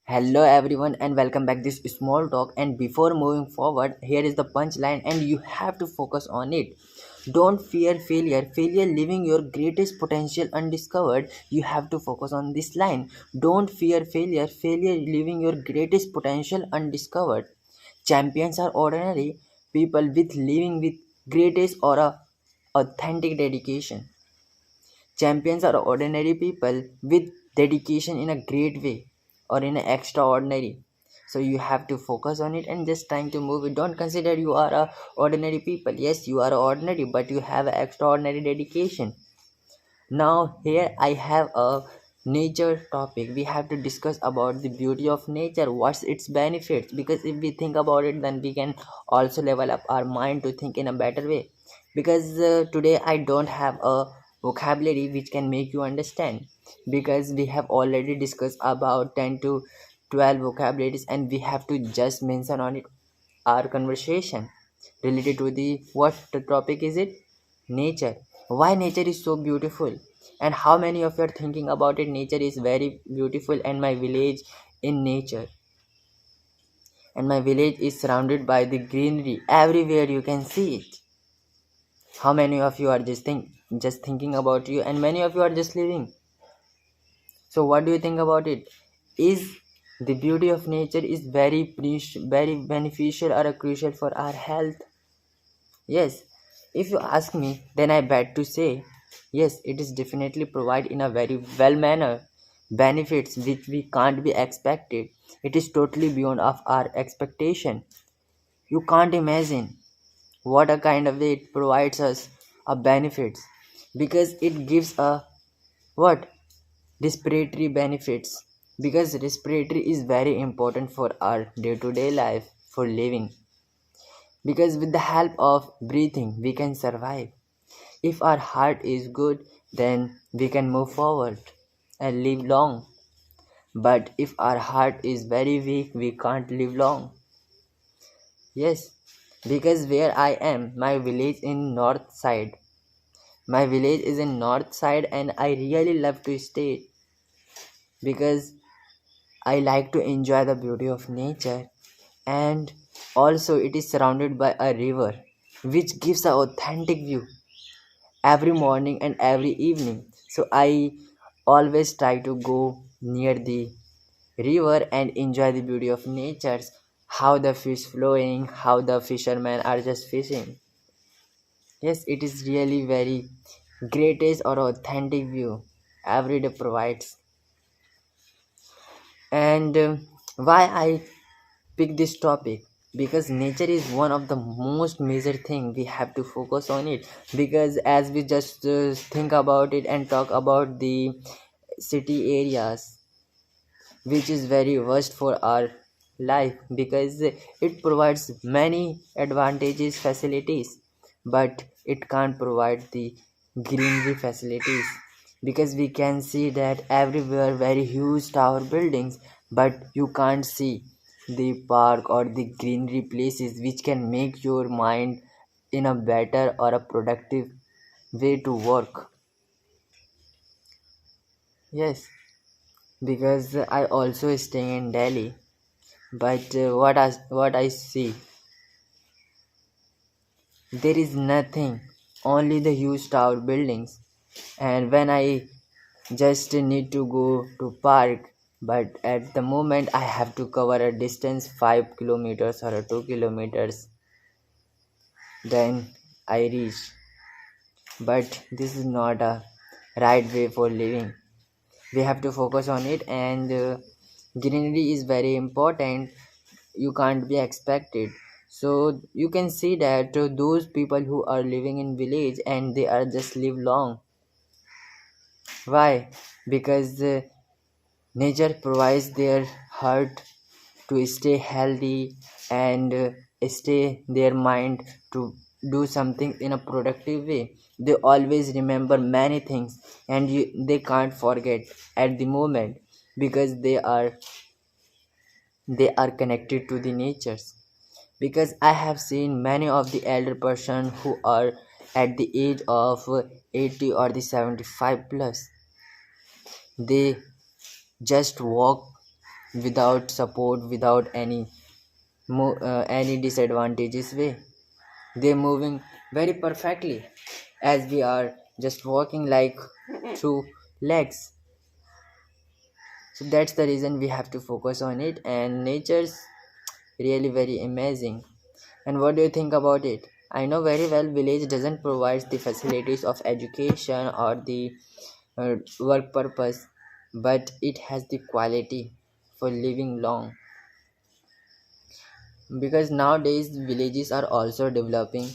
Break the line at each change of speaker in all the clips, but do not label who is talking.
Hello everyone and welcome back this small talk, and before moving forward, here is the punchline and you have to focus on it. Don't fear failure leaving your greatest potential undiscovered. You have to focus on this line. Don't fear failure leaving your greatest potential undiscovered. Champions are ordinary people with living with greatest or a authentic dedication. Champions are ordinary people with dedication in a great way or in an extraordinary. So you have to focus on it and just trying to move it. Don't consider you are a ordinary people. Yes, you are ordinary, but you have a extraordinary dedication. Now here I have a nature topic. We have to discuss about the beauty of nature, what's its benefits, because if we think about it, then we can also level up our mind to think in a better way. Because today I don't have a vocabulary which can make you understand, because we have already discussed about 10 to 12 vocabularies and we have to just mention on it our conversation related to the what the topic is it, nature. Why nature is so beautiful, and how many of you are thinking about it? Nature is very beautiful, and my village in nature, and my village is surrounded by the greenery. Everywhere you can see it. How many of you are just thinking about you, and many of you are just living? So what do you think about it? Is the beauty of nature is very beneficial or crucial for our health? Yes, if you ask me, then I bet to say yes, it is definitely provide in a very well manner benefits which we can't be expected. It is totally beyond of our expectation. You can't imagine what a kind of way it provides us a benefits, because it gives a what, respiratory benefits, because respiratory is very important for our day to day life for living, because with the help of breathing we can survive. If our heart is good, then we can move forward and live long. But if our heart is very weak, we can't live long. Yes, because where I am, my village in north side. My village is in north side and I really love to stay, because I like to enjoy the beauty of nature, and also it is surrounded by a river which gives a authentic view every morning and every evening. So I always try to go near the river and enjoy the beauty of nature, how the fish flowing, how the fishermen are just fishing. Yes, it is really very greatest or authentic view every day provides. And why I pick this topic, because nature is one of the most major thing we have to focus on it, because as we just think about it and talk about the city areas, which is very worst for our life, because it provides many advantages facilities, but it can't provide the greenery facilities, because we can see that everywhere very huge tower buildings, but you can't see the park or the greenery places which can make your mind in a better or a productive way to work. Yes, because I also staying in Delhi, but what I see, there is nothing, only the huge tower buildings. And when I just need to go to park, but at the moment I have to cover a distance 5 kilometers or 2 kilometers, then I reach. But this is not a right way for living. We have to focus on it, and greenery is very important. You can't be expected. So you can see that those people who are living in village and they are just live long. Why? Because nature provides their heart to stay healthy, and stay their mind to do something in a productive way. They always remember many things, and they can't forget at the moment, because they are connected to the natures. Because I have seen many of the elder person who are at the age of 80 or the 75 plus, they just walk without support, without any disadvantages way. They're moving very perfectly as we are just walking like through legs. So that's the reason we have to focus on it, and nature's really very amazing. And what do you think about it? I know very well village doesn't provide the facilities of education or the work purpose, but it has the quality for living long, because nowadays villages are also developing.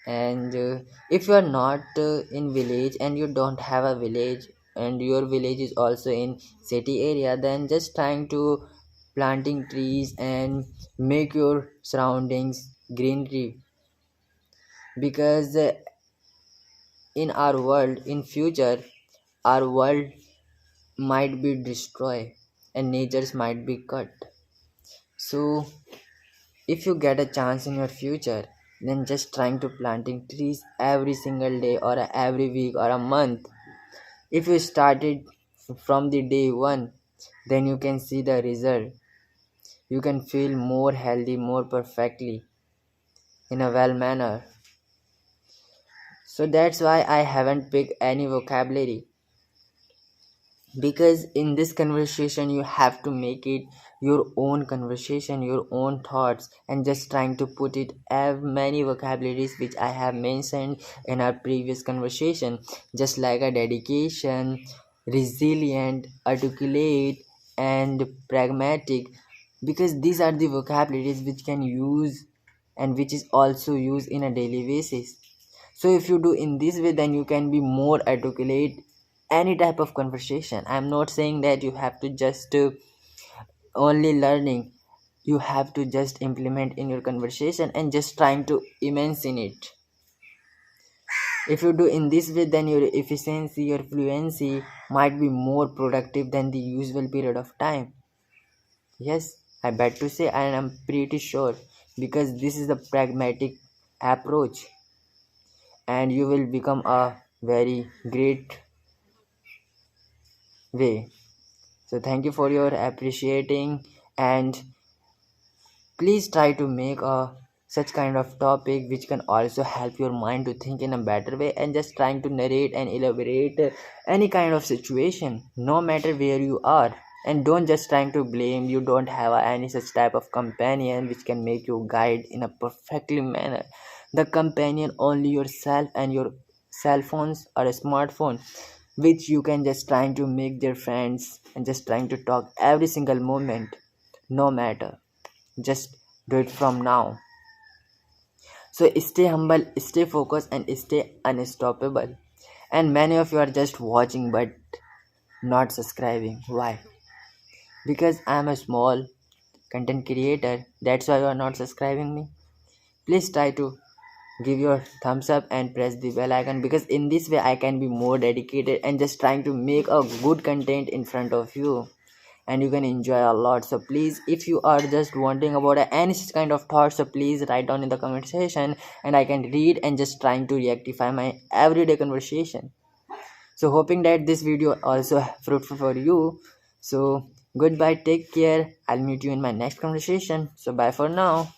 And if you are not in village and you don't have a village, and your village is also in city area, then just trying to planting trees and make your surroundings greenery, because in our world in future, our world might be destroyed and natures might be cut. So if you get a chance in your future, then just trying to planting trees every single day or every week or a month. If you started from the day one, then you can see the result. You can feel more healthy, more perfectly, in a well manner. So that's why I haven't picked any vocabulary, because in this conversation you have to make it your own conversation, your own thoughts, and just trying to put it many vocabularies which I have mentioned in our previous conversation, just like a dedication, resilient, articulate, and pragmatic, because these are the vocabularies which can use and which is also used in a daily basis. So if you do in this way, then you can be more articulate any type of conversation. I'm not saying that you have to just only learning. You have to just implement in your conversation and just trying to immense in it. If you do in this way, then your efficiency, your fluency might be more productive than the usual period of time. Yes, I bet to say, and I'm pretty sure, because this is the pragmatic approach, and you will become a very great way. So thank you for your appreciating, and please try to make a such kind of topic which can also help your mind to think in a better way, and just trying to narrate and elaborate any kind of situation, no matter where you are. And don't just trying to blame, you don't have any such type of companion which can make you guide in a perfectly manner. The companion only yourself and your cell phones or a smartphone, which you can just trying to make their friends and just trying to talk every single moment, no matter. Just do it from now. So stay humble, stay focused, and stay unstoppable. And many of you are just watching but not subscribing. Why? Because I'm a small content creator. That's why you are not subscribing me. Please try to give your thumbs up and press the bell icon, because in this way I can be more dedicated and just trying to make a good content in front of you, and you can enjoy a lot. So please, if you are just wondering about any such kind of thoughts, so please write down in the comment section, and I can read and just trying to rectify my everyday conversation. So hoping that this video also fruitful for you. So goodbye, take care, I'll meet you in my next conversation. So bye for now.